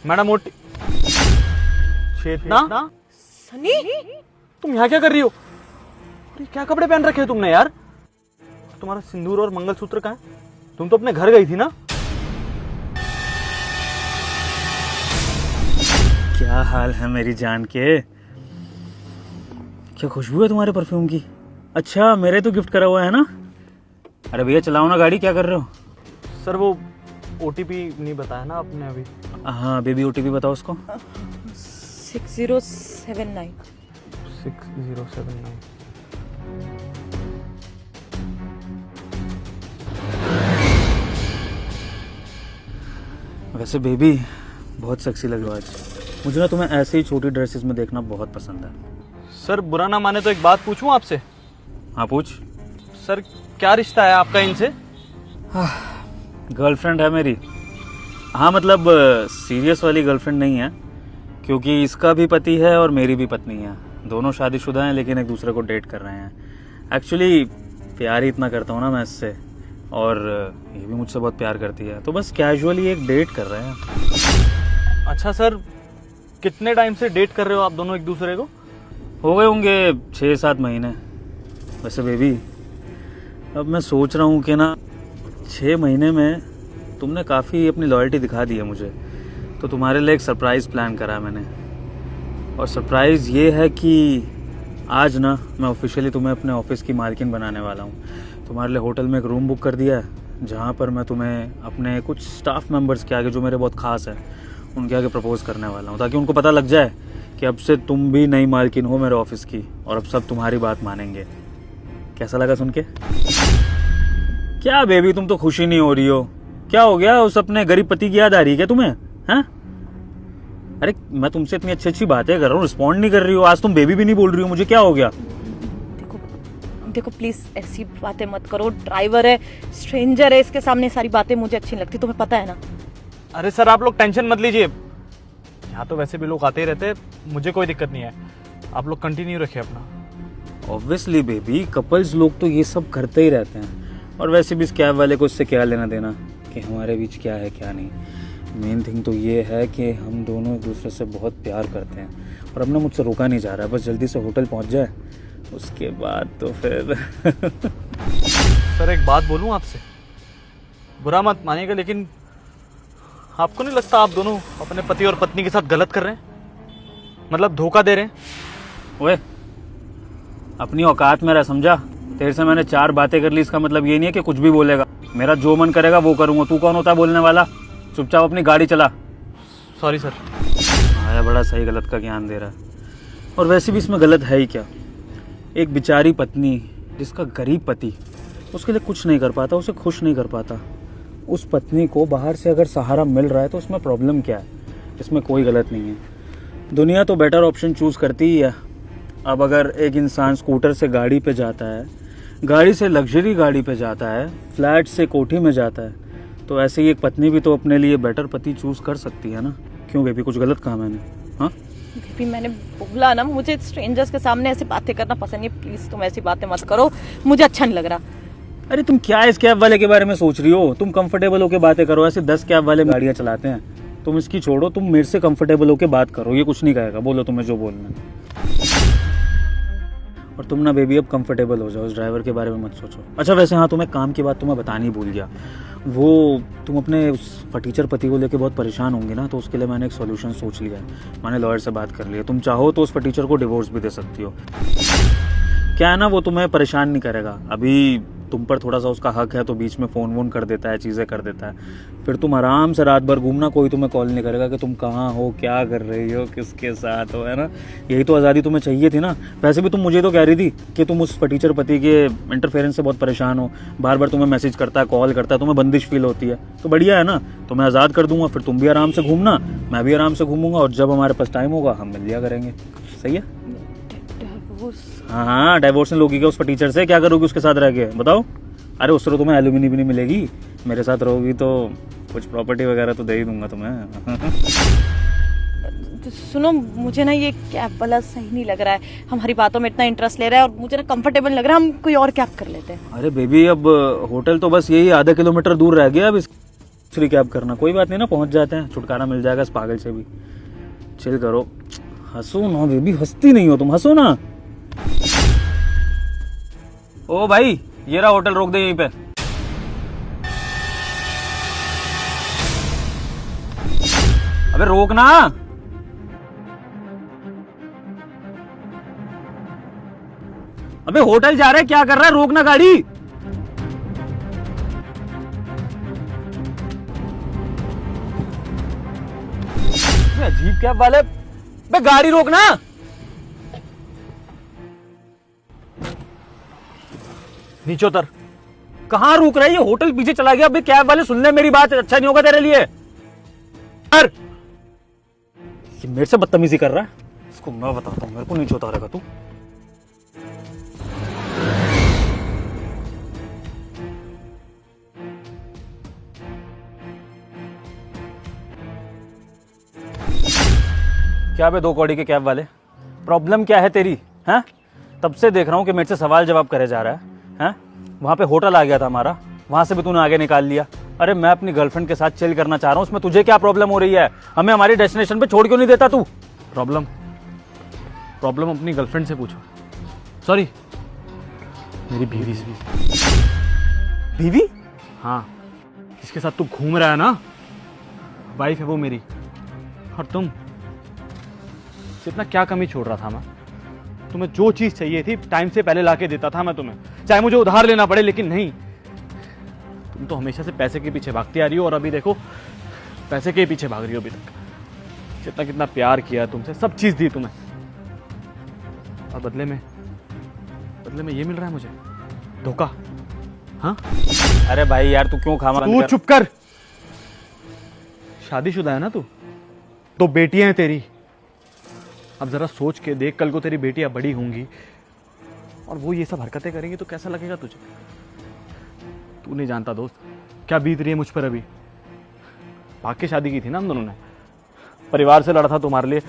Madam OT. चेतना, सनी, तुम यहाँ क्या कर रही हो? अरे क्या कपड़े पहन रखे हैं तुमने यार? तुम्हारा सिंदूर और मंगलसूत्र कहाँ है? तुम तो अपने घर गई थी ना? क्या हाल है मेरी जान के? क्या खुशबू है तुम्हारे परफ्यूम की? अच्छा, मेरे तो गिफ्ट करा हुआ है ना? अरे भैया चलाओ ना गाड़ी, क्या कर रहे हो? सर वो ओटीपी नहीं बताया ना आपने अभी। हाँ बेबी, ओटीपी बताओ उसको। 6079। 6079। वैसे बेबी बहुत सेक्सी लग रही हो आज। मुझे ना तुम्हें ऐसे ही छोटी ड्रेसेस में देखना बहुत पसंद है। सर बुरा ना माने तो एक बात पूछूं आपसे? हाँ पूछ। सर क्या रिश्ता है आपका इनसे? गर्लफ्रेंड है मेरी। हाँ मतलब सीरियस वाली गर्लफ्रेंड नहीं है, क्योंकि इसका भी पति है और मेरी भी पत्नी है। दोनों शादीशुदा हैं लेकिन एक दूसरे को डेट कर रहे हैं। एक्चुअली प्यार ही इतना करता हूँ ना मैं इससे, और ये भी मुझसे बहुत प्यार करती है, तो बस कैजुअली एक डेट कर रहे हैं। अच्छा सर, कितने टाइम से डेट कर रहे हो आप दोनों एक दूसरे को? हो गए होंगे 6-7 महीने। वैसे बेबी अब मैं सोच रहा हूँ कि ना 6 महीने में तुमने काफ़ी अपनी लॉयल्टी दिखा दी है मुझे, तो तुम्हारे लिए एक सरप्राइज़ प्लान करा है मैंने। और सरप्राइज़ ये है कि आज ना मैं ऑफिशियली तुम्हें अपने ऑफिस की मालकिन बनाने वाला हूँ। तुम्हारे लिए होटल में एक रूम बुक कर दिया है, जहाँ पर मैं तुम्हें अपने कुछ स्टाफ मेंबर्स के आगे, जो मेरे बहुत खास है, उनके आगे प्रपोज करने वाला हूँ, ताकि उनको पता लग जाए कि अब से तुम भी नई मालकिन हो मेरे ऑफिस की, और अब सब तुम्हारी बात मानेंगे। कैसा लगा सुन के? क्या बेबी तुम तो खुशी नहीं हो रही हो? क्या हो गया? उस अपने गरीब पति की याद आ रही है क्या तुम्हें? हैं? अरे मैं तुमसे इतनी अच्छी अच्छी बातें कर रहा हूँ, रिस्पॉन्ड नहीं कर रही हो। आज तुम बेबी भी नहीं बोल रही हो, मुझे क्या हो गया? देखो देखो प्लीज ऐसी बातें मत करो। ड्राइवर है, स्ट्रेंजर है, इसके सामने सारी बातें मुझे अच्छी नहीं लगती, तुम्हें पता है ना। अरे सर आप लोग टेंशन मत लीजिए, यहाँ तो वैसे भी लोग आते ही रहते, मुझे कोई दिक्कत नहीं है। आप लोग कंटिन्यू रखिए अपना। ऑब्वियसली बेबी, कपल्स लोग तो ये सब करते ही रहते हैं, और वैसे भी इस कैब वाले को इससे क्या लेना देना कि हमारे बीच क्या है क्या नहीं। मेन थिंग तो ये है कि हम दोनों एक दूसरे से बहुत प्यार करते हैं, और अब ना मुझसे रोका नहीं जा रहा है। बस जल्दी से होटल पहुंच जाए, उसके बाद तो फिर सर एक बात बोलूं आपसे, बुरा मत मानिएगा, लेकिन आपको नहीं लगता आप दोनों अपने पति और पत्नी के साथ गलत कर रहे हैं? मतलब धोखा दे रहे हैं? ओए अपनी औकात में रह, समझा? तेरे से मैंने 4 बातें कर ली, इसका मतलब ये नहीं है कि कुछ भी बोलेगा। मेरा जो मन करेगा वो करूँगा। तू कौन होता है बोलने वाला? चुपचाप अपनी गाड़ी चला। Sorry sir. आया बड़ा सही गलत का ज्ञान दे रहा है। और वैसे भी इसमें गलत है ही क्या? एक बेचारी पत्नी जिसका गरीब पति उसके लिए कुछ नहीं कर पाता, उसे खुश नहीं कर पाता, उस पत्नी को बाहर से अगर सहारा मिल रहा है तो उसमें प्रॉब्लम क्या है? इसमें कोई गलत नहीं है। दुनिया तो बेटर ऑप्शन चूज़ करती ही है। अब अगर एक इंसान स्कूटर से गाड़ी पे जाता है, गाड़ी से लग्जरी गाड़ी पे जाता है, फ्लैट से कोठी में जाता है, तो ऐसे ही एक पत्नी भी तो अपने लिए बेटर पति चूज़ कर सकती है ना। क्यों बेबी, कुछ गलत कहा मैंने? हाँ बेबी मैंने बोला ना, मुझे स्ट्रेंजर्स के सामने ऐसी बातें करना पसंद नहीं। प्लीज तुम ऐसी बातें मत करो, मुझे अच्छा नहीं लग रहा। अरे तुम क्या इस कैब वाले के बारे में सोच रही हो? तुम कंफर्टेबल होकर बातें करो। ऐसे 10 कैब वाले गाड़ियाँ चलाते हैं, तुम इसकी छोड़ो, तुम मेरे से कंफर्टेबल होकर बात करो। ये कुछ नहीं कहेगा, बोलो तुम्हें जो बोलना है। और तुम ना बेबी अब कंफर्टेबल हो जाओ, उस ड्राइवर के बारे में मत सोचो। अच्छा वैसे हाँ, तुम्हें काम की बात तुम्हें बतानी भूल गया। वो तुम अपने उस फटीचर पति को लेकर बहुत परेशान होंगे ना, तो उसके लिए मैंने एक सॉल्यूशन सोच लिया है। मैंने लॉयर से बात कर ली है। तुम चाहो तो उस फटीचर को डिवोर्स भी दे सकती हो। क्या है ना, वो तुम्हें परेशान नहीं करेगा। अभी तुम पर थोड़ा सा उसका हक है, तो बीच में फ़ोन वोन कर देता है, चीज़ें कर देता है। फिर तुम आराम से रात भर घूमना, कोई तुम्हें कॉल नहीं करेगा कि तुम कहाँ हो, क्या कर रही हो, किसके साथ हो, है ना। यही तो आज़ादी तुम्हें चाहिए थी ना। वैसे भी तुम मुझे तो कह रही थी कि तुम उस फटीचर पति के इंटरफेरेंस से बहुत परेशान हो, बार बार तुम्हें मैसेज करता है, कॉल करता है, तुम्हें बंदिश फील होती है। तो बढ़िया है ना, तो मैं आज़ाद कर दूंगा, फिर तुम भी आराम से घूमना, मैं भी आराम से घूमूंगा, और जब हमारे पास टाइम होगा हम मिल लिया करेंगे। सही है? हाँ, डाइवोर्स नहीं लोगी क्या उस टीचर से? क्या करोगी उसके साथ रह के, बताओ? अरे उस तरह तुम्हें एल्यूमिनी भी नहीं मिलेगी, मेरे साथ रहोगी तो कुछ प्रॉपर्टी वगैरह तो दे ही दूंगा तुम्हें। तो सुनो, मुझे ना ये कैब वाला सही नहीं लग रहा है, हमारी बातों में इतना इंटरेस्ट ले रहा है और मुझे ना कंफर्टेबल लग रहा है। हम कोई और कैब कर लेते हैं। अरे बेबी अब होटल तो बस यही आधा किलोमीटर दूर रह गया, अब दूसरी कैब करना, कोई बात नहीं ना, पहुंच जाते हैं, छुटकारा मिल जाएगा इस पागल से भी। चिल करो, हंसो ना बेबी, हंसती नहीं हो तुम, हंसो ना। ओ भाई, ये रहा होटल, रोक दे यहीं पे। अबे रोक ना। अबे होटल जा रहा है, क्या कर रहा है, रोकना गाड़ी। अजीब कैब वाले, बे गाड़ी रोकना। नीचे उतर। कहाँ रुक रहा है ये, होटल पीछे चला गया। अबे कैब वाले, सुन ले मेरी बात, अच्छा नहीं होगा तेरे लिए। यार ये मेरे से बदतमीजी कर रहा है, इसको मैं बताता हूँ, मेरे को नीचे उतारेगा तू। क्या बे 2 कौड़ी के कैब वाले, प्रॉब्लम क्या है तेरी? हैं, तब से देख रहा हूँ कि मेरे से सवाल जवाब करे जा रहा है। हैं, वहाँ पे होटल आ गया था हमारा, वहाँ से भी तूने आगे निकाल लिया। अरे मैं अपनी गर्लफ्रेंड के साथ चिल करना चाह रहा हूँ, उसमें तुझे क्या प्रॉब्लम हो रही है? हमें हमारी डेस्टिनेशन पे छोड़ क्यों नहीं देता तू? प्रॉब्लम अपनी गर्लफ्रेंड से पूछो। सॉरी, मेरी बीवी से। बीवी? हाँ, जिसके साथ तू घूम रहा है ना, वाइफ है वो मेरी। और तुम, इतना क्या कमी छोड़ रहा था मैं? तुम्हें जो चीज चाहिए थी टाइम से पहले लाके देता था मैं तुम्हें, चाहे मुझे उधार लेना पड़े, लेकिन नहीं। तुम तो हमेशा से पैसे के पीछे भागती आ रही हो, और अभी देखो पैसे के पीछे भाग रही हो अभी तक। जितना कितना प्यार किया तुमसे, सब चीज दी तुम्हें, और बदले में ये मिल रहा है मुझे, धोखा। हाँ, अरे भाई यार, तू क्यों खामा तू चुप कर। शादीशुदा है ना तू, 2 बेटियां हैं तेरी। अब जरा सोच के देख, कल को तेरी बेटियां बड़ी होंगी और वो ये सब हरकतें करेंगी तो कैसा लगेगा तुझे? तू नहीं जानता दोस्त, क्या बीत रही है मुझ पर अभी। भाग के शादी की थी ना हम दोनों ने, परिवार से लड़ा था तुम्हारे लिए,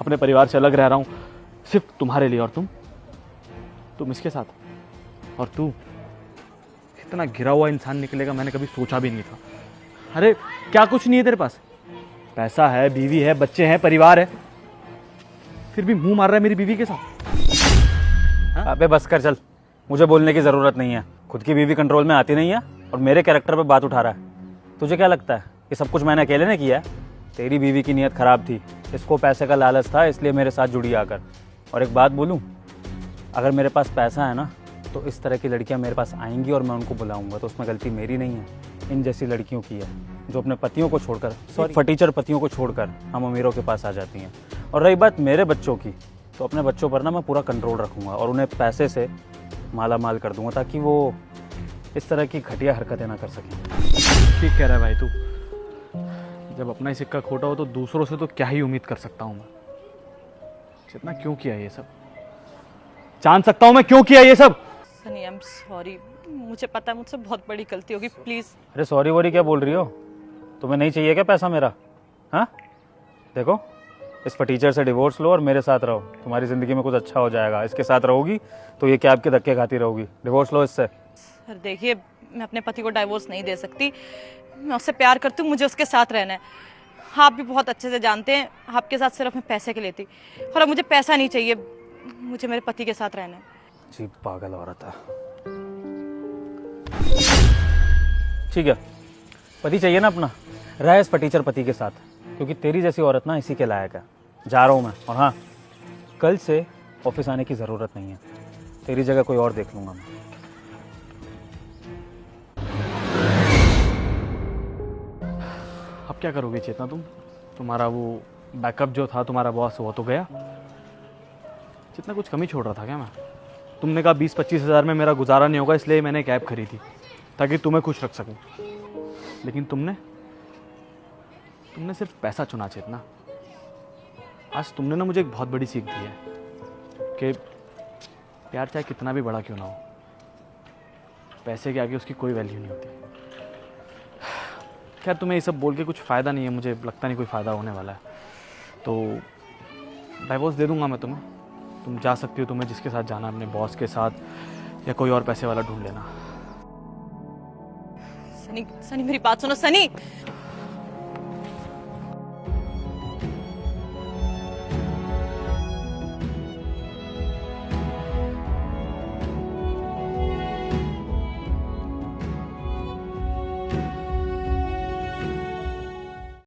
अपने परिवार से अलग रह रहा हूं सिर्फ तुम्हारे लिए, और तुम इसके साथ। और तू इतना गिरा हुआ इंसान निकलेगा मैंने कभी सोचा भी नहीं था। अरे क्या कुछ नहीं है तेरे पास? पैसा है, बीवी है, बच्चे हैं, परिवार है, फिर भी मुंह मार रहा है मेरी बीवी के साथ। अबे बस कर, चल, मुझे बोलने की जरूरत नहीं है। खुद की बीवी कंट्रोल में आती नहीं है और मेरे कैरेक्टर पे बात उठा रहा है। तुझे क्या लगता है ये सब कुछ मैंने अकेले ने किया है? तेरी बीवी की नीयत खराब थी, इसको पैसे का लालच था, इसलिए मेरे साथ जुड़ी आकर। और एक बात बोलूं, अगर मेरे पास पैसा है ना, तो इस तरह की लड़कियां मेरे पास आएंगी और मैं उनको बुलाऊंगा, तो उसमें गलती मेरी नहीं है, इन जैसी लड़कियों की है, जो अपने पतियों को छोड़कर, फटीचर पतियों को छोड़कर हम अमीरों के पास आ जाती हैं। और रही बात मेरे बच्चों की, तो अपने बच्चों पर ना मैं पूरा कंट्रोल रखूंगा और उन्हें पैसे से माला माल कर दूंगा, ताकि वो इस तरह की घटिया हरकतें ना कर सकें। ठीक कह रहा है भाई तू। जब अपना ही सिक्का खोटा हो तो दूसरों से तो क्या ही उम्मीद कर सकता हूँ मैं। जितना क्यों किया ये सब, जान सकता हूँ मैं क्यों किया ये सब। सनी, आई एम सॉरी, मुझे पता है मुझसे बहुत बड़ी गलती होगी, प्लीज। अरे सॉरी वॉरी क्या बोल रही हो? तुम्हें नहीं चाहिए क्या पैसा मेरा? हाँ, देखो, इस फटीचर से डिवोर्स लो और मेरे साथ रहो, तुम्हारी ज़िंदगी में कुछ अच्छा हो जाएगा। इसके साथ रहोगी तो ये कैब के धक्के खाती रहोगी। डिवोर्स लो इससे। सर देखिए, मैं अपने पति को डाइवोर्स नहीं दे सकती, मैं उससे प्यार करती हूँ, मुझे उसके साथ रहना है। आप भी बहुत अच्छे से जानते हैं, आपके साथ सिर्फ मैं पैसे के लिए थी, और अब मुझे पैसा नहीं चाहिए, मुझे मेरे पति के साथ रहना है। जी पागल औरत है। ठीक है, पति चाहिए ना अपना, रह इस फटीचर पति के साथ, क्योंकि तेरी जैसी औरत ना इसी के लायक है। जा रहा हूँ मैं, और हाँ, कल से ऑफिस आने की ज़रूरत नहीं है, तेरी जगह कोई और देख लूँगा मैं। अब क्या करोगे चेतना तुम? तुम्हारा वो बैकअप जो था, तुम्हारा बॉस, वो तो गया। जितना कुछ कमी छोड़ रहा था क्या मैं? तुमने कहा 20-25 हज़ार में मेरा गुजारा नहीं होगा, इसलिए मैंने कैब खरीदी ताकि तुम्हें खुश रख सकूं। लेकिन तुमने सिर्फ पैसा चुना चेतना। आज तुमने ना मुझे एक बहुत बड़ी सीख दी है कि प्यार चाहे कितना भी बड़ा क्यों ना हो, पैसे के आगे उसकी कोई वैल्यू नहीं होती। खैर, तुम्हें ये सब बोल के कुछ फ़ायदा नहीं है, मुझे लगता नहीं कोई फ़ायदा होने वाला है, तो डाइवोर्स दे दूंगा मैं तुम्हें। तुम जा सकती हो, तुम्हें जिसके साथ जाना, अपने बॉस के साथ, या कोई और पैसे वाला ढूंढ लेना। सनी सनी मेरी बात सुनो सनी।